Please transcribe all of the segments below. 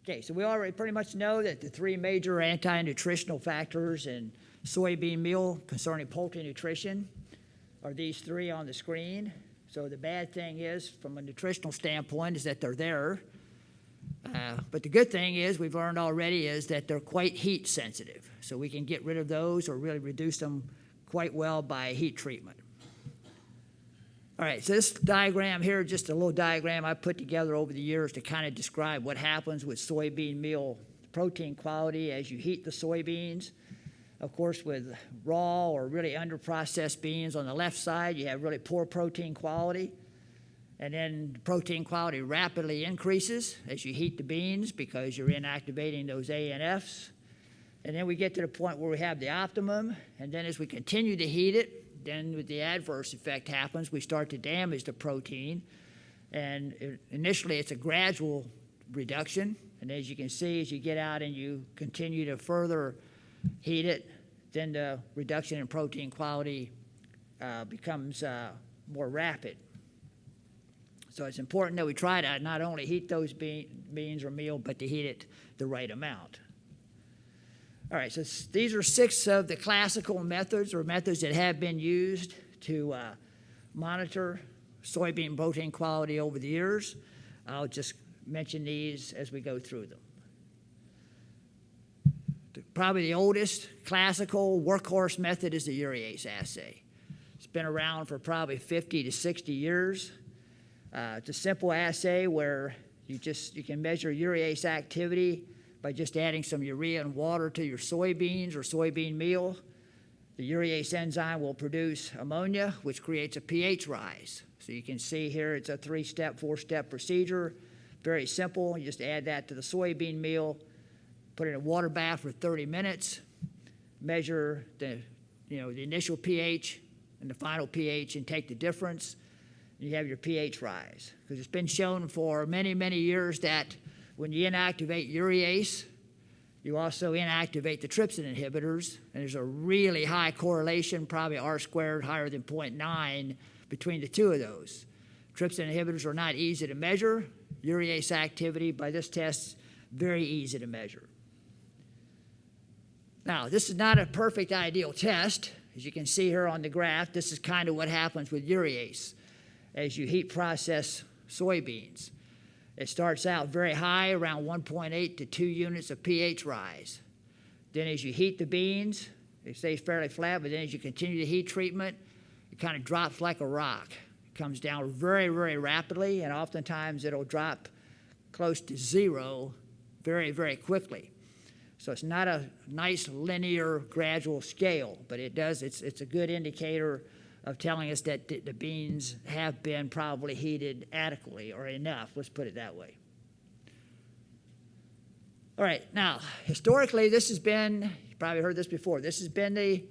Okay, so we already pretty much know that the three major anti-nutritional factors in soybean meal concerning poultry nutrition are these three on the screen. So the bad thing is, from a nutritional standpoint, is that they're there. But the good thing is, we've learned already, is that they're quite heat sensitive. So we can get rid of those or really reduce them quite well by heat treatment. All right, so this diagram here, just a little diagram I put together over the years to kind of describe what happens with soybean meal protein quality as you heat the soybeans. Of course, with raw or really under-processed beans on the left side, you have really poor protein quality. And then protein quality rapidly increases as you heat the beans because you're inactivating those ANFs. And then we get to the point where we have the optimum, and then as we continue to heat it, then with the adverse effect happens, we start to damage the protein. And initially, it's a gradual reduction. And as you can see, as you get out and you continue to further heat it, then the reduction in protein quality becomes more rapid. So it's important that we try to not only heat those beans or meal, but to heat it the right amount. All right, so these are 6 of the classical methods or methods that have been used to monitor soybean protein quality over the years. I'll just mention these as we go through them. Probably the oldest classical workhorse method is the urease assay. It's been around for probably 50 to 60 years. It's a simple assay where you can measure urease activity by just adding some urea and water to your soybeans or soybean meal. The urease enzyme will produce ammonia, which creates a pH rise. So you can see here it's a 3-step, 4-step procedure. Very simple. You just add that to the soybean meal, put it in a water bath for 30 minutes, measure the initial pH and the final pH and take the difference. You have your pH rise. Because it's been shown for many, many years that when you inactivate urease, you also inactivate the trypsin inhibitors, and there's a really high correlation, probably R squared higher than 0.9, between the two of those. Trypsin inhibitors are not easy to measure. Urease activity by this test, very easy to measure. Now, this is not a perfect ideal test. As you can see here on the graph, this is kind of what happens with urease as you heat process soybeans. It starts out very high, around 1.8 to 2 units of pH rise. Then as you heat the beans, it stays fairly flat, but then as you continue the heat treatment, it kind of drops like a rock. It comes down very, very rapidly, and oftentimes it'll drop close to 0 very, very quickly. So it's not a nice linear gradual scale, but it's a good indicator of telling us that the beans have been probably heated adequately or enough. Let's put it that way. All right, now, historically, this has been, you probably heard this before, this has been the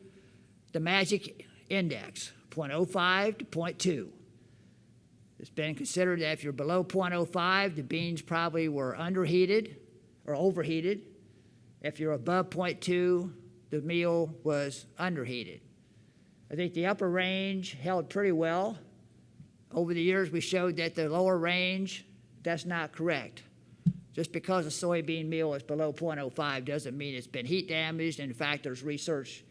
magic index, 0.05 to 0.2. It's been considered that if you're below 0.05, the beans probably were underheated or overheated. If you're above 0.2, the meal was underheated. I think the upper range held pretty well. Over the years, we showed that the lower range, that's not correct. Just because a soybean meal is below 0.05 doesn't mean it's been heat damaged. In fact, there's research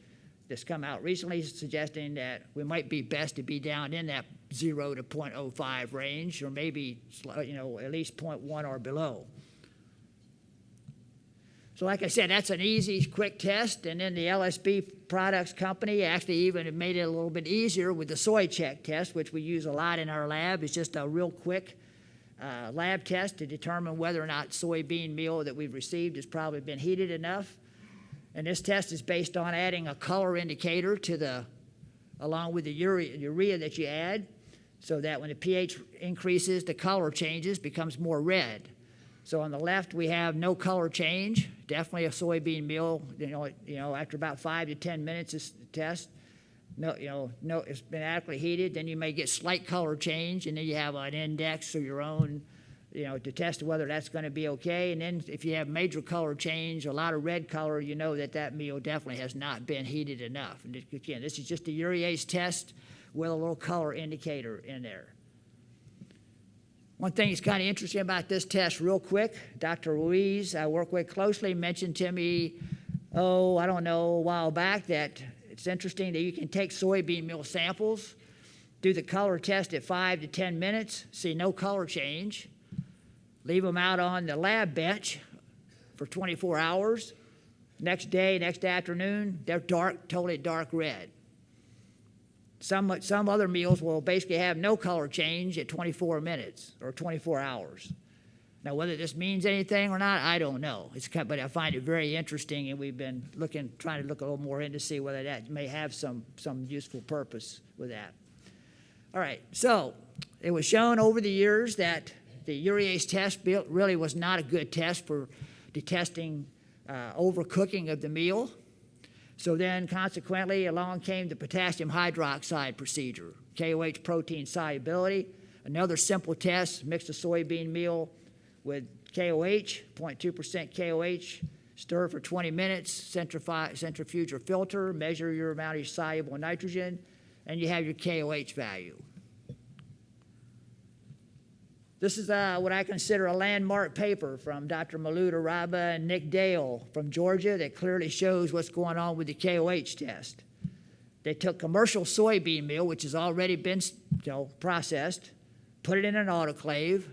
that's come out recently suggesting that we might be best to be down in that 0 to 0.05 range, or maybe at least 0.1 or below. So like I said, that's an easy, quick test, and then the LSB Products Company actually even made it a little bit easier with the soy check test, which we use a lot in our lab. It's just a real quick lab test to determine whether or not soybean meal that we've received has probably been heated enough. And this test is based on adding a color indicator along with the urea that you add, so that when the pH increases, the color changes, becomes more red. So on the left, we have no color change, definitely a soybean meal. After about 5 to 10 minutes of the test, it's been adequately heated. Then you may get slight color change, and then you have an index of your own, to test whether that's going to be okay. And then if you have major color change, a lot of red color, you know that meal definitely has not been heated enough. And again, this is just a urease test with a little color indicator in there. One thing that's kind of interesting about this test real quick, Dr. Ruiz, I work with closely, mentioned to me, I don't know, a while back that it's interesting that you can take soybean meal samples, do the color test at 5 to 10 minutes, see no color change, leave them out on the lab bench for 24 hours. Next day, next afternoon, they're dark, totally dark red. Some other meals will basically have no color change at 24 minutes or 24 hours. Now, whether this means anything or not, I don't know. But I find it very interesting, and we've been trying to look a little more in to see whether that may have some useful purpose with that. All right, so it was shown over the years that the urease test really was not a good test for detecting overcooking of the meal. So then, consequently, along came the potassium hydroxide procedure, KOH protein solubility, another simple test, mix the soybean meal with KOH, 0.2% KOH, stir for 20 minutes, centrifuge or filter, measure your amount of soluble nitrogen, and you have your KOH value. This is what I consider a landmark paper from Dr. Malouda Raba and Nick Dale from Georgia that clearly shows what's going on with the KOH test. They took commercial soybean meal, which has already been processed, put it in an autoclave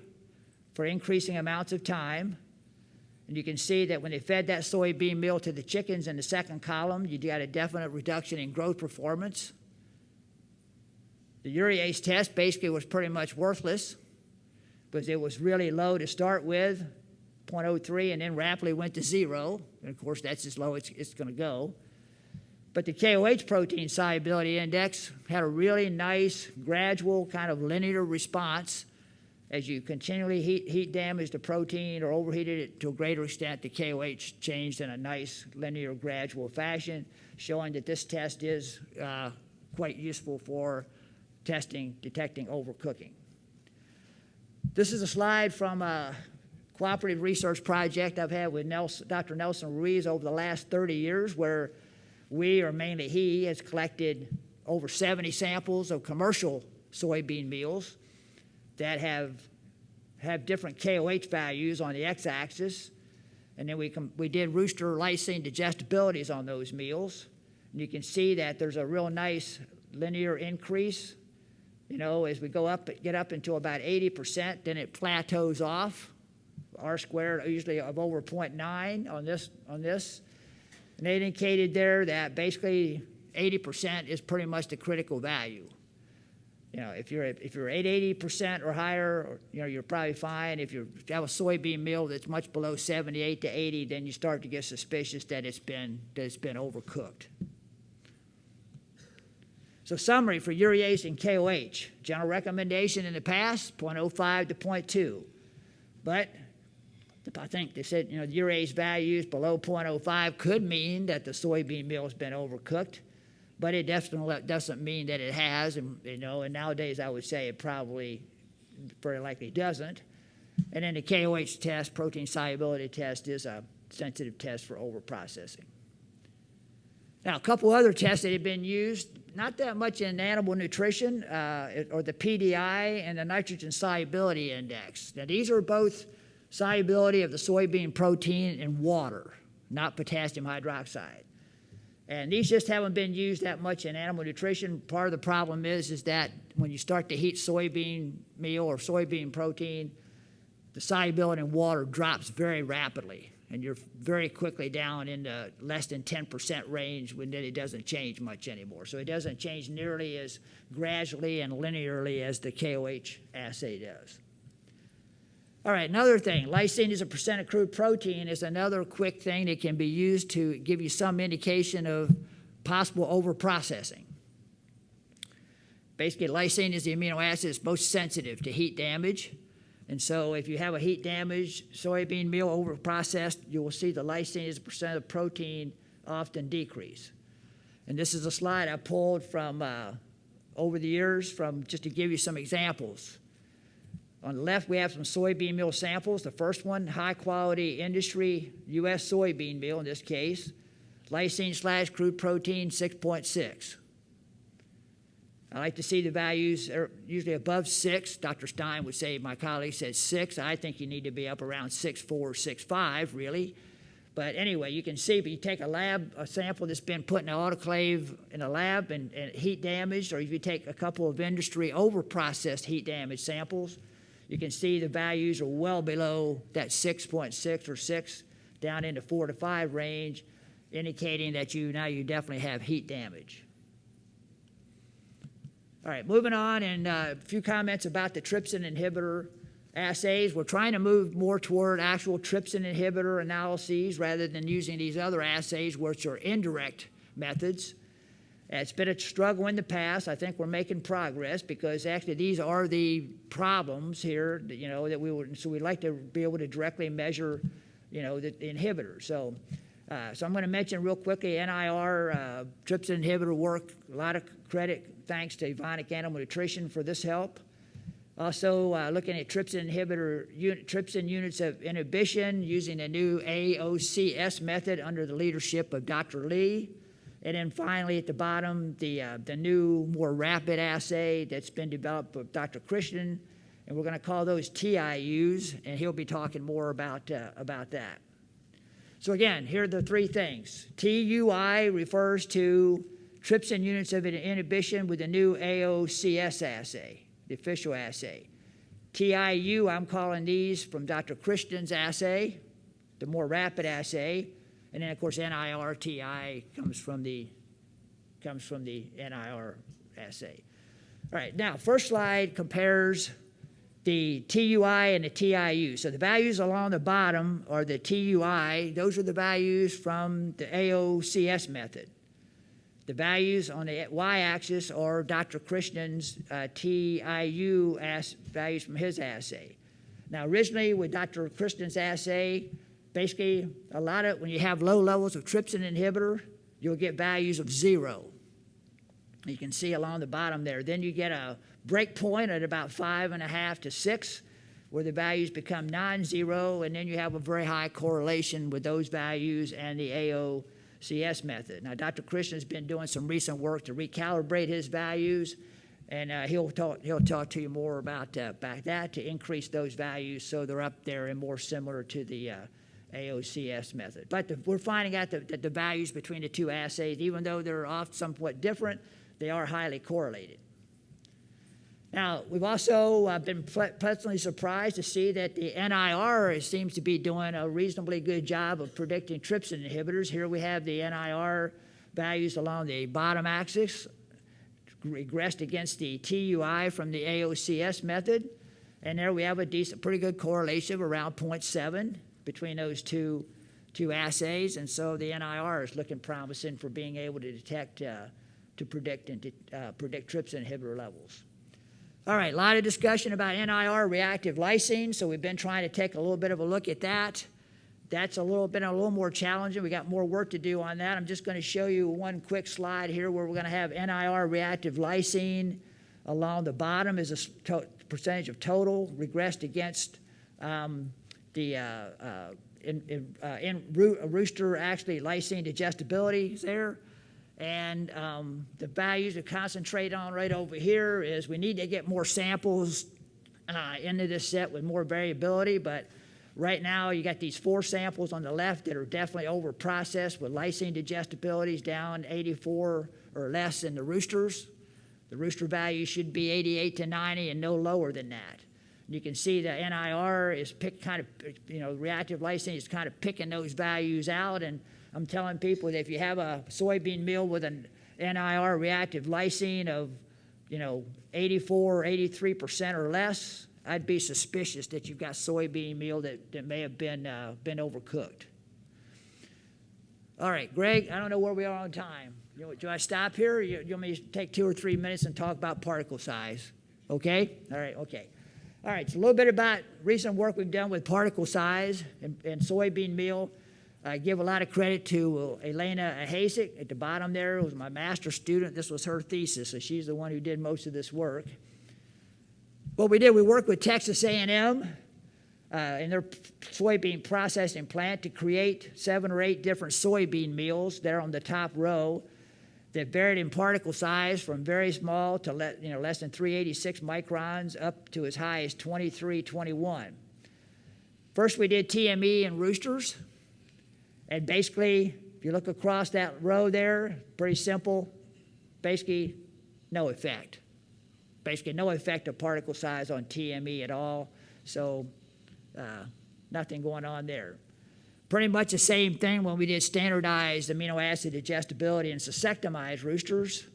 for increasing amounts of time, and you can see that when they fed that soybean meal to the chickens in the second column, you got a definite reduction in growth performance. The urease test basically was pretty much worthless, because it was really low to start with, 0.03, and then rapidly went to 0. And of course, that's as low as it's going to go. But the KOH protein solubility index had a really nice, gradual, kind of linear response. As you continually heat damage the protein or overheated it to a greater extent, the KOH changed in a nice, linear, gradual fashion, showing that this test is quite useful for detecting overcooking. This is a slide from a cooperative research project I've had with Dr. Nelson Ruiz over the last 30 years, where we, or mainly he, has collected over 70 samples of commercial soybean meals that have different KOH values on the x-axis, and then we did rooster lysine digestibilities on those meals, and you can see that there's a real nice linear increase. As we get up into about 80%, then it plateaus off, R-squared usually of over 0.9 on this. And they indicated there that basically 80% is pretty much the critical value. If you're at 80% or higher, you're probably fine. If you have a soybean meal that's much below 78 to 80, then you start to get suspicious that it's been overcooked. So summary for urease and KOH. General recommendation in the past, 0.05 to 0.2. But I think they said, the urease values below 0.05 could mean that the soybean meal has been overcooked, but it definitely doesn't mean that it has. And nowadays I would say it probably very likely doesn't. And then the KOH test, protein solubility test, is a sensitive test for overprocessing. Now, a couple other tests that have been used, not that much in animal nutrition, or the PDI and the nitrogen solubility index. Now, these are both solubility of the soybean protein in water, not potassium hydroxide. And these just haven't been used that much in animal nutrition. Part of the problem is that when you start to heat soybean meal or soybean protein, the solubility in water drops very rapidly, and you're very quickly down in the less than 10% range when then it doesn't change much anymore. So it doesn't change nearly as gradually and linearly as the KOH assay does. All right, another thing, lysine as a percent of crude protein is another quick thing that can be used to give you some indication of possible overprocessing. Basically, lysine is the amino acid that's most sensitive to heat damage. And so if you have a heat damaged soybean meal overprocessed, you will see the lysine as a percent of protein often decrease. And this is a slide I pulled from over the years just to give you some examples. On the left, we have some soybean meal samples. The first one, high-quality industry U.S. soybean meal in this case, lysine/crude protein 6.6. I like to see the values are usually above 6. Dr. Stein would say, my colleague says 6. I think you need to be up around 6.4, 6.5, really. But anyway, you can see, but you take a sample that's been put in an autoclave in a lab and heat damaged, or if you take a couple of industry over-processed heat damaged samples, you can see the values are well below that 6.6 or 6, down into 4 to 5 range, indicating that you definitely have heat damage. All right, moving on, and a few comments about the trypsin inhibitor assays. We're trying to move more toward actual trypsin inhibitor analyses rather than using these other assays, which are indirect methods. It's been a struggle in the past. I think we're making progress because actually these are the problems here, that we would. So we'd like to be able to directly measure, the inhibitors. So I'm going to mention real quickly NIR trypsin inhibitor work. A lot of credit thanks to Evonik Animal Nutrition for this help. Also looking at trypsin units of inhibition using a new AOCS method under the leadership of Dr. Lee. And then finally at the bottom, the new, more rapid assay that's been developed by Dr. Krishnan, and we're going to call those TIUs, and he'll be talking more about that. So again, here are the three things. TUI refers to trypsin units of inhibition with the new AOCS assay, the official assay. TIU, I'm calling these from Dr. Krishnan's assay, the more rapid assay. And then, of course, NIR-TI comes from the NIR assay. All right, now, first slide compares the TUI and the TIU. So the values along the bottom are the TUI. Those are the values from the AOCS method. The values on the y-axis are Dr. Krishnan's TIU values from his assay. Now, originally with Dr. Krishnan's assay, basically, when you have low levels of trypsin inhibitor, you'll get values of 0. You can see along the bottom there. Then you get a break point at about 5.5 to 6, where the values become non-zero, and then you have a very high correlation with those values and the AOCS method. Now, Dr. Krishnan's been doing some recent work to recalibrate his values, and he'll talk to you more about that to increase those values so they're up there and more similar to the AOCS method. But we're finding out that the values between the two assays, even though they're oft somewhat different, they are highly correlated. Now, we've also been pleasantly surprised to see that the NIR seems to be doing a reasonably good job of predicting trypsin inhibitors. Here we have the NIR values along the bottom axis, regressed against the TUI from the AOCS method. And there we have a pretty good correlation of around 0.7 between those two assays. And so the NIR is looking promising for being able to detect, to predict trypsin inhibitor levels. All right, a lot of discussion about NIR reactive lysine, so we've been trying to take a little bit of a look at that. That's been a little more challenging. We got more work to do on that. I'm just going to show you one quick slide here where we're going to have NIR reactive lysine along the bottom is a percentage of total regressed against rooster actually lysine digestibility there. And the values to concentrate on right over here is we need to get more samples into this set with more variability, but right now you got these 4 samples on the left that are definitely over-processed with lysine digestibilities down 84 or less in the roosters. The rooster value should be 88 to 90 and no lower than that. You can see the NIR is reactive lysine is kind of picking those values out, and I'm telling people that if you have a soybean meal with an NIR reactive lysine of, 84 or 83% or less, I'd be suspicious that you've got soybean meal that may have been overcooked. All right, Greg, I don't know where we are on time. Do I stop here? Or you want me to take 2 or 3 minutes and talk about particle size? Okay? All right, okay. All right, so a little bit about recent work we've done with particle size and soybean meal. I give a lot of credit to Elena Hasek at the bottom there. It was my master's student. This was her thesis, so she's the one who did most of this work. What we did, we worked with Texas A&M in their soybean processing plant to create 7 or 8 different soybean meals there on the top row. that varied in particle size from very small to less than 386 microns up to as high as 2321. First, we did TME in roosters, and basically, if you look across that row there, pretty simple, basically no effect. Basically no effect of particle size on TME at all, so nothing going on there. Pretty much the same thing when we did standardized amino acid digestibility and susceptomized roosters.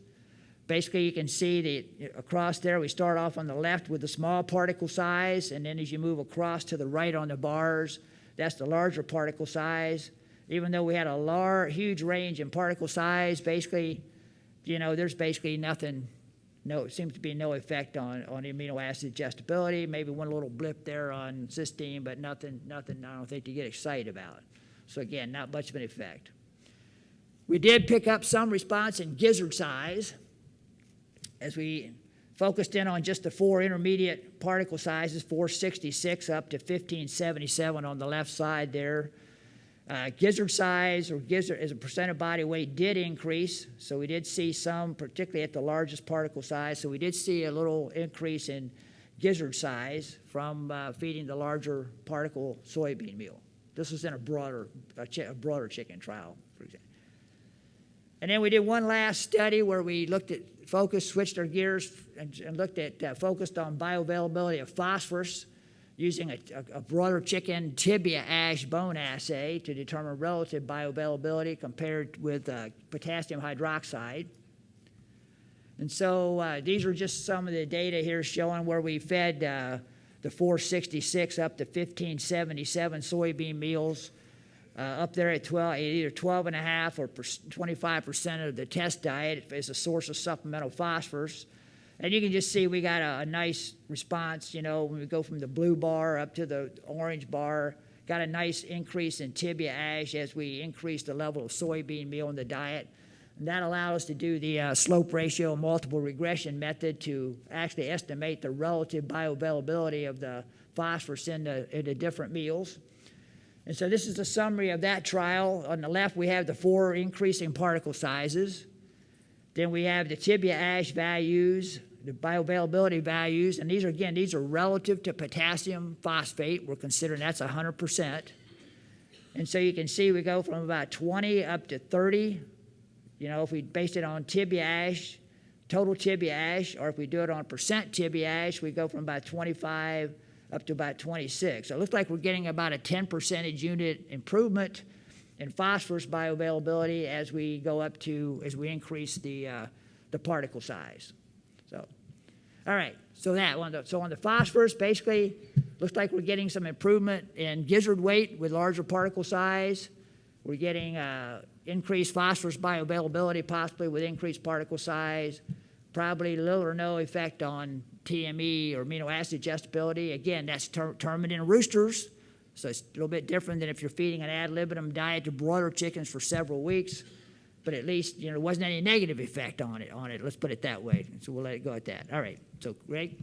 Basically, you can see across there, we start off on the left with the small particle size, and then as you move across to the right on the bars, that's the larger particle size. Even though we had a huge range in particle size, basically, there's basically nothing, it seems to be no effect on amino acid digestibility, maybe one little blip there on cysteine, but nothing I don't think to get excited about. So again, not much of an effect. We did pick up some response in gizzard size as we focused in on just the 4 intermediate particle sizes, 466 up to 1577 on the left side there. Gizzard size, or gizzard as a percent of body weight, did increase. So we did see some, particularly at the largest particle size. So we did see a little increase in gizzard size from feeding the larger particle soybean meal. This was in a broader chicken trial, for example. And then we did one last study where we switched our gears and looked at, focused on bioavailability of phosphorus using a broader chicken tibia ash bone assay to determine relative bioavailability compared with potassium hydroxide. And so these are just some of the data here showing where we fed the 466 up to 1577 soybean meals up there at either 12.5 or 25% of the test diet as a source of supplemental phosphorus. And you can just see we got a nice response, when we go from the blue bar up to the orange bar, got a nice increase in tibia ash as we increased the level of soybean meal in the diet. And that allowed us to do the slope ratio multiple regression method to actually estimate the relative bioavailability of the phosphorus in the different meals. And so this is a summary of that trial. On the left, we have the 4 increasing particle sizes. Then we have the tibia ash values, the bioavailability values, and these are relative to potassium phosphate. We're considering that's 100%. And so you can see we go from about 20 up to 30. If we base it on tibia ash, total tibia ash, or if we do it on percent tibia ash, we go from about 25 up to about 26. So it looks like we're getting about a 10 percentage unit improvement in phosphorus bioavailability as we increase the particle size. So, all right, so on the phosphorus, basically, looks like we're getting some improvement in gizzard weight with larger particle size. We're getting increased phosphorus bioavailability, possibly with increased particle size, probably little or no effect on TME or amino acid digestibility. Again, that's determined in roosters, so it's a little bit different than if you're feeding an ad libitum diet to broiler chickens for several weeks, but at least, there wasn't any negative effect on it. Let's put it that way. So we'll let it go at that. All right, so Greg?